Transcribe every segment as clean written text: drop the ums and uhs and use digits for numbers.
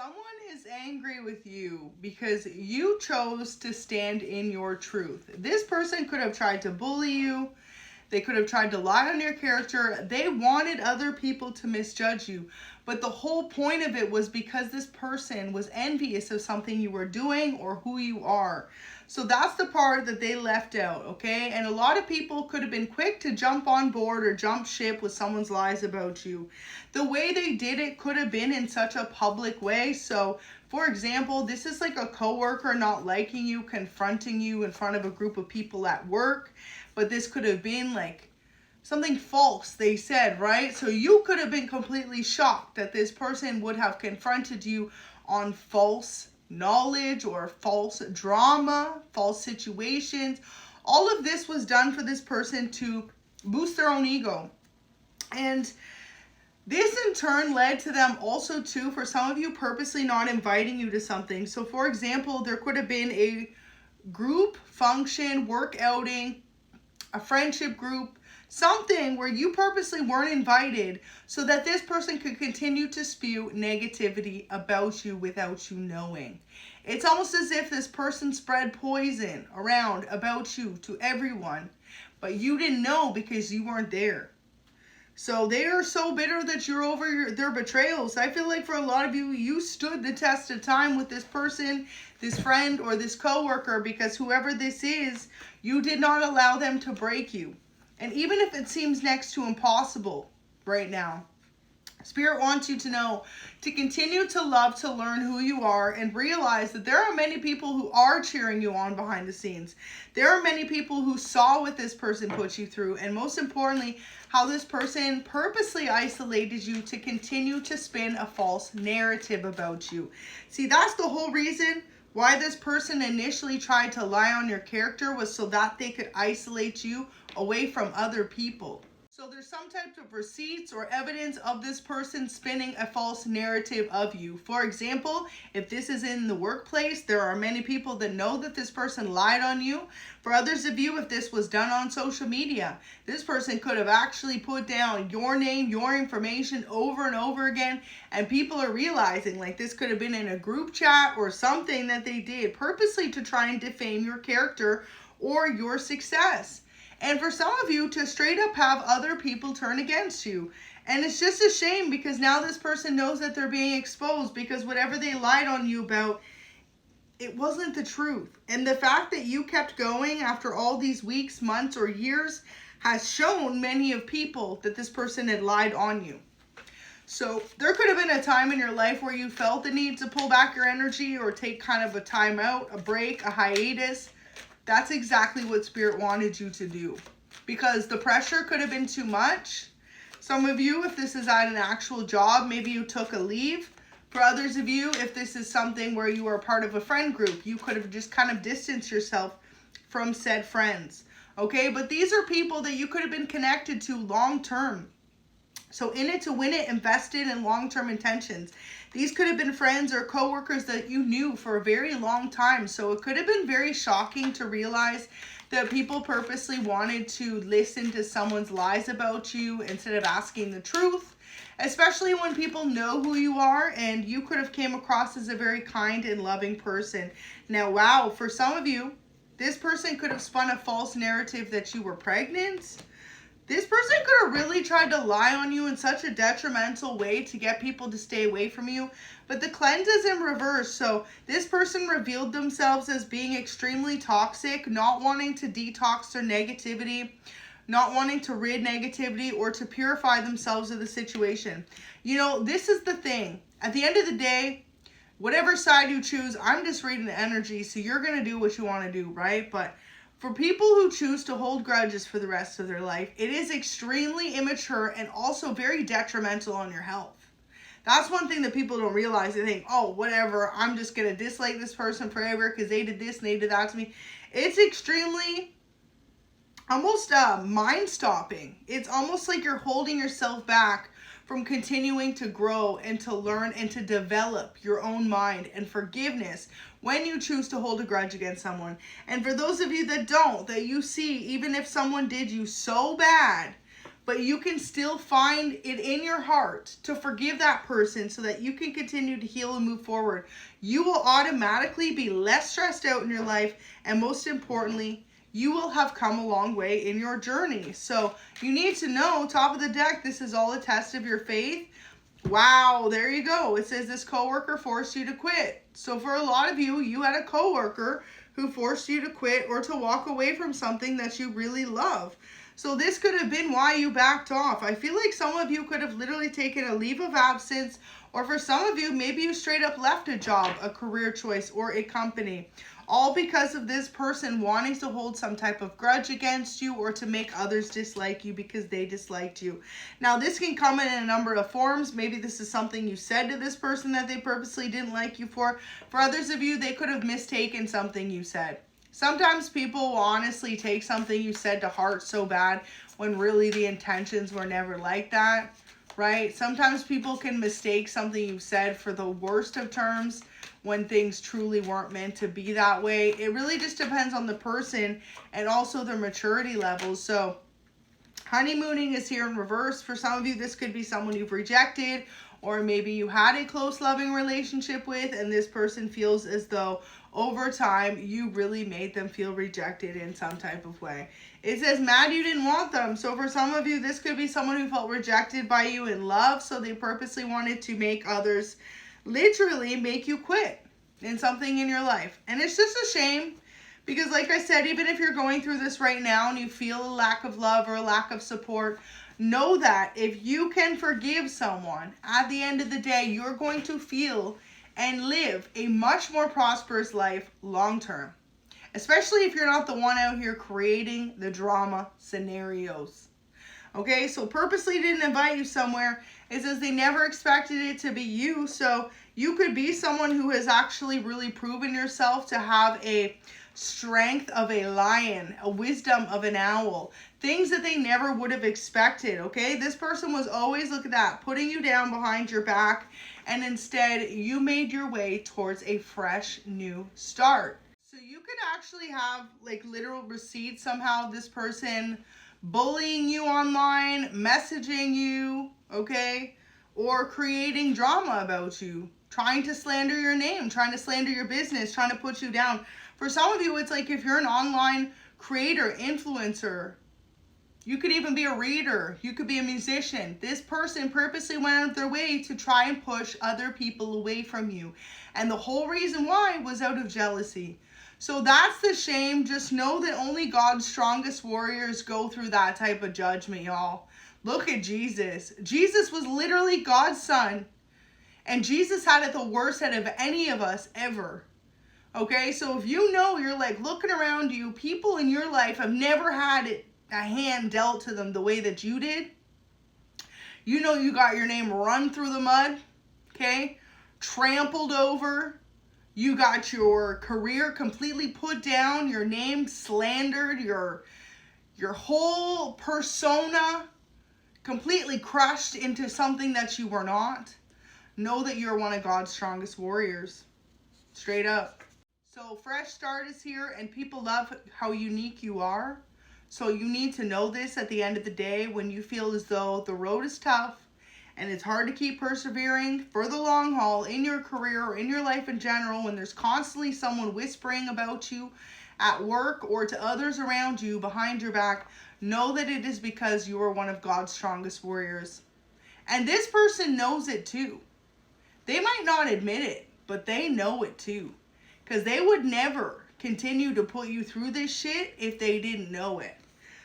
Someone is angry with you because you chose to stand in your truth. This person could have tried to bully you. They could have tried to lie on your character. They wanted other people to misjudge you. But the whole point of it was because this person was envious of something you were doing or who you are. So that's the part that they left out, okay? And a lot of people could have been quick to jump on board or jump ship with someone's lies about you. The way they did it could have been in such a public way. So, for example, this is like a coworker not liking you, confronting you in front of a group of people at work. But this could have been like something false they said, right? So you could have been completely shocked that this person would have confronted you on false knowledge or false drama, false situations. All of this was done for this person to boost their own ego. And this in turn led to them also too, for some of you, purposely not inviting you to something. So for example, there could have been a group function, work outing, a friendship group, something where you purposely weren't invited so that this person could continue to spew negativity about you without you knowing. It's almost as if this person spread poison around about you to everyone, but you didn't know because you weren't there. So they are so bitter that you're over their betrayals. I feel like for a lot of you, you stood the test of time with this person, this friend, or this coworker, because whoever this is, you did not allow them to break you. And even if it seems next to impossible right now, Spirit wants you to know to continue to love, to learn who you are, and realize that there are many people who are cheering you on behind the scenes. There are many people who saw what this person put you through, and most importantly, how this person purposely isolated you to continue to spin a false narrative about you. See, that's the whole reason why this person initially tried to lie on your character, was so that they could isolate you away from other people. So there's some type of receipts or evidence of this person spinning a false narrative of you. For example, if this is in the workplace, there are many people that know that this person lied on you. For others of you, if this was done on social media, this person could have actually put down your name, your information over and over again, and people are realizing like this could have been in a group chat or something that they did purposely to try and defame your character or your success. And for some of you to straight up have other people turn against you. And it's just a shame because now this person knows that they're being exposed because whatever they lied on you about, it wasn't the truth. And the fact that you kept going after all these weeks, months, or years has shown many of people that this person had lied on you. So there could have been a time in your life where you felt the need to pull back your energy or take kind of a time out, a break, a hiatus. That's exactly what Spirit wanted you to do, because the pressure could have been too much. Some of you, if this is at an actual job, maybe you took a leave. For others of you, if this is something where you are part of a friend group, you could have just kind of distanced yourself from said friends. Okay, but these are people that you could have been connected to long term. So in it to win it, invested in long-term intentions. These could have been friends or coworkers that you knew for a very long time. So it could have been very shocking to realize that people purposely wanted to listen to someone's lies about you instead of asking the truth, especially when people know who you are and you could have came across as a very kind and loving person. Now, wow, for some of you, this person could have spun a false narrative that you were pregnant. This person could have really tried to lie on you in such a detrimental way to get people to stay away from you. But the cleanse is in reverse. So this person revealed themselves as being extremely toxic, not wanting to detox their negativity, not wanting to rid negativity or to purify themselves of the situation. You know, this is the thing. At the end of the day, whatever side you choose, I'm just reading the energy. So you're going to do what you want to do, right? But for people who choose to hold grudges for the rest of their life, it is extremely immature and also very detrimental on your health. That's one thing that people don't realize. They think, oh, whatever, I'm just going to dislike this person forever because they did this and they did that to me. It's extremely, almost mind-stopping. It's almost like you're holding yourself back from continuing to grow and to learn and to develop your own mind and forgiveness when you choose to hold a grudge against someone. And for those of you that don't, that you see, even if someone did you so bad, but you can still find it in your heart to forgive that person so that you can continue to heal and move forward, you will automatically be less stressed out in your life, and most importantly, you will have come a long way in your journey. So you need to know, top of the deck, this is all a test of your faith. Wow, there you go. It says this coworker forced you to quit. So for a lot of you, you had a coworker who forced you to quit or to walk away from something that you really love. So this could have been why you backed off. I feel like some of you could have literally taken a leave of absence, or for some of you, maybe you straight up left a job, a career choice, or a company, all because of this person wanting to hold some type of grudge against you or to make others dislike you because they disliked you. Now, this can come in a number of forms. Maybe this is something you said to this person that they purposely didn't like you for. For others of you, they could have mistaken something you said. Sometimes people will honestly take something you said to heart so bad when really the intentions were never like that, right? Sometimes people can mistake something you said for the worst of terms when things truly weren't meant to be that way. It really just depends on the person and also their maturity levels. So honeymooning is here in reverse. For some of you, this could be someone you've rejected, or maybe you had a close loving relationship with, and this person feels as though over time you really made them feel rejected in some type of way. It says mad you didn't want them. So for some of you, this could be someone who felt rejected by you in love, so they purposely wanted to make others literally make you quit in something in your life. And it's just a shame, because like I said, even if you're going through this right now and you feel a lack of love or a lack of support, know that if you can forgive someone, at the end of the day, you're going to feel and live a much more prosperous life long term. Especially if you're not the one out here creating the drama scenarios. Okay, so purposely didn't invite you somewhere. It says they never expected it to be you. So you could be someone who has actually really proven yourself to have a strength of a lion, a wisdom of an owl, things that they never would have expected. Okay, this person was always, look at that, putting you down behind your back, and instead you made your way towards a fresh new start. So you could actually have like literal receipts somehow, this person bullying you online, messaging you, okay, or creating drama about you, trying to slander your name, trying to slander your business, trying to put you down. For some of you, it's like if you're an online creator, influencer, you could even be a reader, you could be a musician. This person purposely went out of their way to try and push other people away from you. And the whole reason why was out of jealousy. So that's the shame. Just know that only God's strongest warriors go through that type of judgment, y'all. Look at Jesus. Jesus was literally God's son. And Jesus had it the worst out of any of us ever. Okay, so if you know, you're like looking around you, people in your life have never had a hand dealt to them the way that you did. You know you got your name run through the mud, okay? Trampled over. You got your career completely put down, your name slandered, your whole persona completely crushed into something that you were not. Know that you're one of God's strongest warriors. Straight up. So fresh start is here, and people love how unique you are. So you need to know this at the end of the day when you feel as though the road is tough and it's hard to keep persevering for the long haul in your career or in your life in general, when there's constantly someone whispering about you at work or to others around you behind your back. Know that it is because you are one of God's strongest warriors. And this person knows it too. They might not admit it, but they know it too. Because they would never continue to put you through this shit if they didn't know it.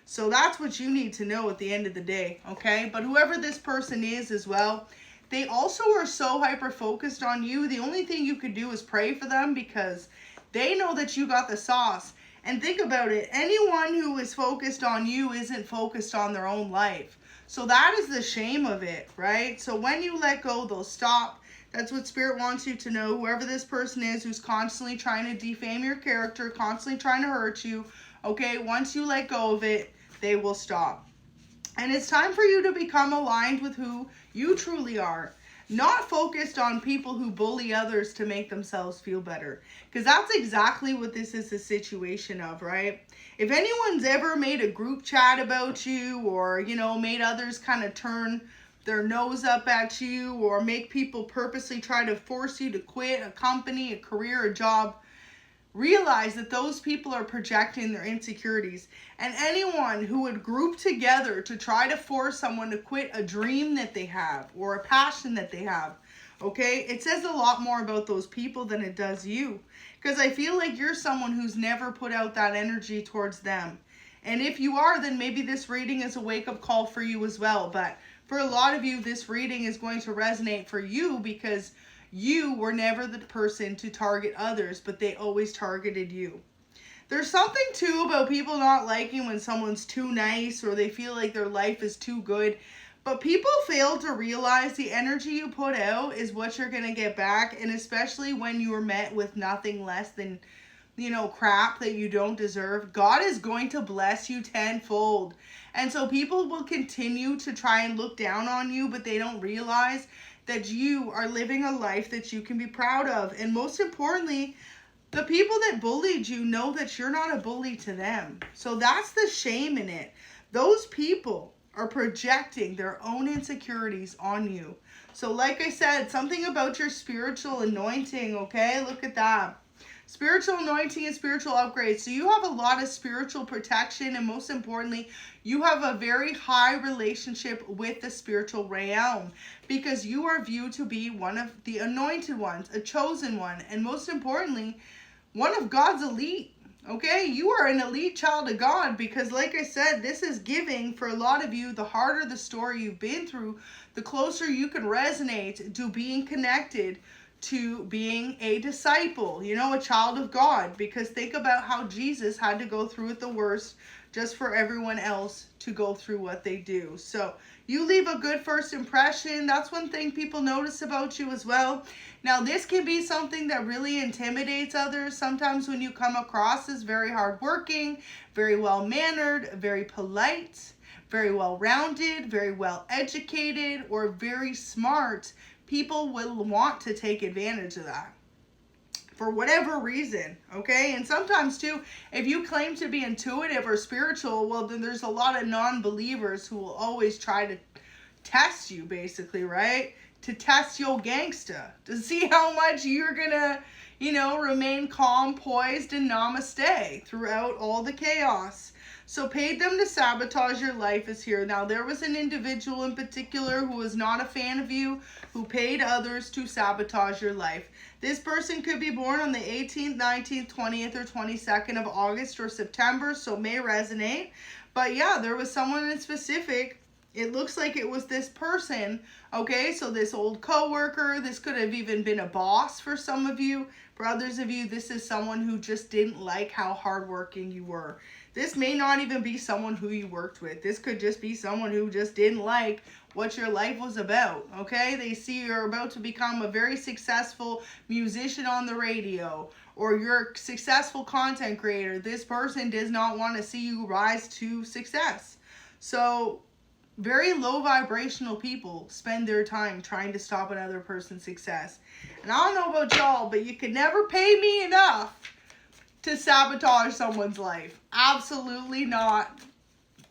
So that's what you need to know at the end of the day, okay? But whoever this person is as well, they also are so hyper-focused on you. The only thing you could do is pray for them, because they know that you got the sauce. And think about it. Anyone who is focused on you isn't focused on their own life. So that is the shame of it, right? So when you let go, they'll stop. That's what Spirit wants you to know. Whoever this person is who's constantly trying to defame your character, constantly trying to hurt you, okay, once you let go of it, they will stop. And it's time for you to become aligned with who you truly are. not focused on people who bully others to make themselves feel better. Because that's exactly what this is a situation of, right? If anyone's ever made a group chat about you, or, you know, made others kind of turn their nose up at you, or make people purposely try to force you to quit a company, a career, a job, realize that those people are projecting their insecurities. And anyone who would group together to try to force someone to quit a dream that they have or a passion that they have, okay, it says a lot more about those people than it does you. Because I feel like you're someone who's never put out that energy towards them. And if you are, then maybe this reading is a wake-up call for you as well. But for a lot of you, this reading is going to resonate for you because you were never the person to target others, but they always targeted you. There's something too about people not liking when someone's too nice or they feel like their life is too good. But people fail to realize the energy you put out is what you're going to get back. And especially when you are met with nothing less than, you know, crap that you don't deserve, God is going to bless you tenfold. And so people will continue to try and look down on you, but they don't realize that you are living a life that you can be proud of. And most importantly, the people that bullied you know that you're not a bully to them. So that's the shame in it. Those people are projecting their own insecurities on you. So like I said, something about your spiritual anointing, okay? Look at that. Spiritual anointing and spiritual upgrades. So you have a lot of spiritual protection, and most importantly, you have a very high relationship with the spiritual realm because you are viewed to be one of the anointed ones, a chosen one, and most importantly, one of God's elite. Okay, you are an elite child of God because like I said, this is giving for a lot of you. The harder the story you've been through, the closer you can resonate to being connected to being a disciple, you know, a child of God. Because think about how Jesus had to go through it the worst just for everyone else to go through what they do. So you leave a good first impression. That's one thing people notice about you as well. Now, this can be something that really intimidates others. Sometimes when you come across as very hardworking, very well-mannered, very polite, very well-rounded, very well-educated, or very smart, people will want to take advantage of that for whatever reason, okay? And sometimes too, if you claim to be intuitive or spiritual, well, then there's a lot of non-believers who will always try to test you, basically, right? To test your gangsta, to see how much you're gonna, you know, remain calm, poised, and namaste throughout all the chaos. So paid them to sabotage your life is here. Now, there was an individual in particular who was not a fan of you, who paid others to sabotage your life. This person could be born on the 18th, 19th, 20th, or 22nd of August or September, so may resonate. But yeah, there was someone in specific. It looks like it was this person, okay? So this old coworker, this could have even been a boss for some of you. For others of you, this is someone who just didn't like how hardworking you were. This may not even be someone who you worked with. This could just be someone who just didn't like what your life was about, okay? They see you're about to become a very successful musician on the radio, or you're a successful content creator. This person does not want to see you rise to success. So very low vibrational people spend their time trying to stop another person's success. And I don't know about y'all, but you can never pay me enough to sabotage someone's life. Absolutely not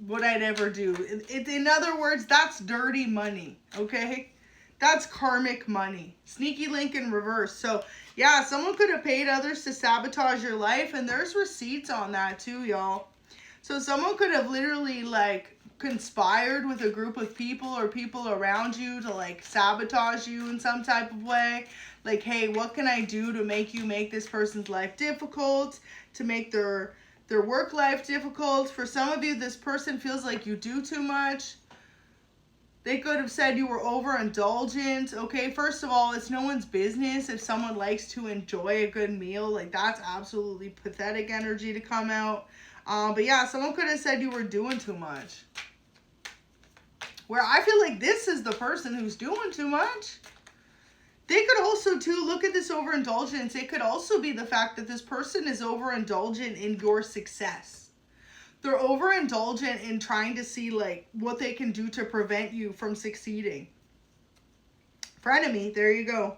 what I'd ever do. In other words, that's dirty money, okay? That's karmic money. Sneaky link in reverse. So yeah, someone could have paid others to sabotage your life, and there's receipts on that too, y'all. So someone could have literally like conspired with a group of people or people around you to like sabotage you in some type of way. Like, hey, what can I do to make this person's life difficult, to make their work life difficult? For some of you, this person feels like you do too much. They could have said you were overindulgent. Okay, first of all, it's no one's business if someone likes to enjoy a good meal. Like, that's absolutely pathetic energy to come out. But yeah, someone could have said you were doing too much. Where I feel like this is the person who's doing too much. They could also, too, look at this overindulgence. It could also be the fact that this person is overindulgent in your success. They're overindulgent in trying to see, like, what they can do to prevent you from succeeding. Frenemy, there you go.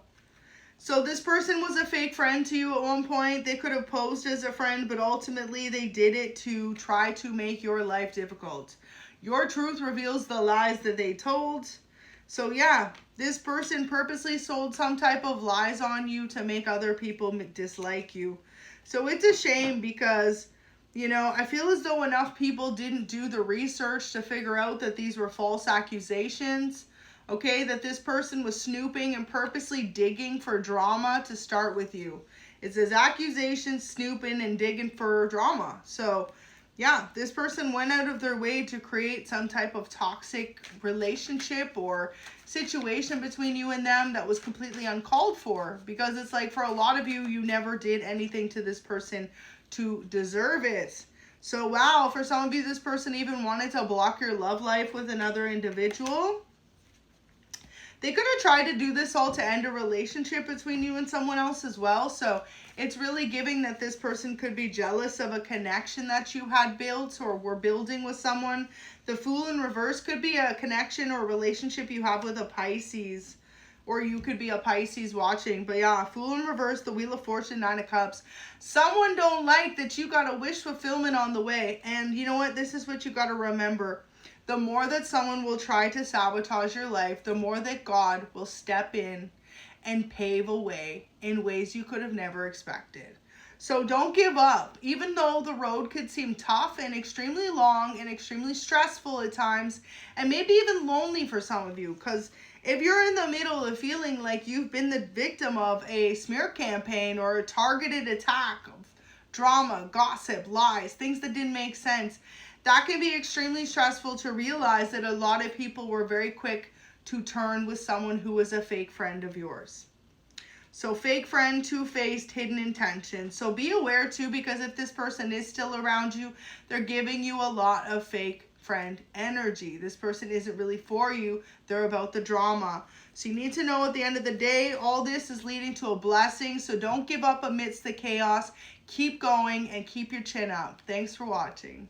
So this person was a fake friend to you at one point. They could have posed as a friend, but ultimately they did it to try to make your life difficult. Your truth reveals the lies that they told. So yeah, this person purposely sold some type of lies on you to make other people dislike you. So it's a shame because, you know, I feel as though enough people didn't do the research to figure out that these were false accusations. Okay, that this person was snooping and purposely digging for drama to start with you. It says accusations, snooping, and digging for drama. So, yeah, this person went out of their way to create some type of toxic relationship or situation between you and them that was completely uncalled for. Because it's like for a lot of you, you never did anything to this person to deserve it. So, wow, for some of you, this person even wanted to block your love life with another individual. They could have tried to do this all to end a relationship between you and someone else as well. So it's really giving that this person could be jealous of a connection that you had built or were building with someone. The Fool in reverse could be a connection or relationship you have with a Pisces. Or you could be a Pisces watching. But yeah, Fool in reverse, the Wheel of Fortune, 9 of Cups. Someone don't like that you got a wish fulfillment on the way. And you know what? This is what you got to remember. The more that someone will try to sabotage your life, the more that God will step in and pave a way in ways you could have never expected. So don't give up. Even though the road could seem tough and extremely long and extremely stressful at times, and maybe even lonely for some of you, because if you're in the middle of feeling like you've been the victim of a smear campaign or a targeted attack of drama, gossip, lies, things that didn't make sense, that can be extremely stressful to realize that a lot of people were very quick to turn with someone who was a fake friend of yours. So fake friend, two-faced, hidden intention. So be aware too, because if this person is still around you, they're giving you a lot of fake friend energy. This person isn't really for you. They're about the drama. So you need to know at the end of the day, all this is leading to a blessing. So don't give up amidst the chaos. Keep going and keep your chin up. Thanks for watching.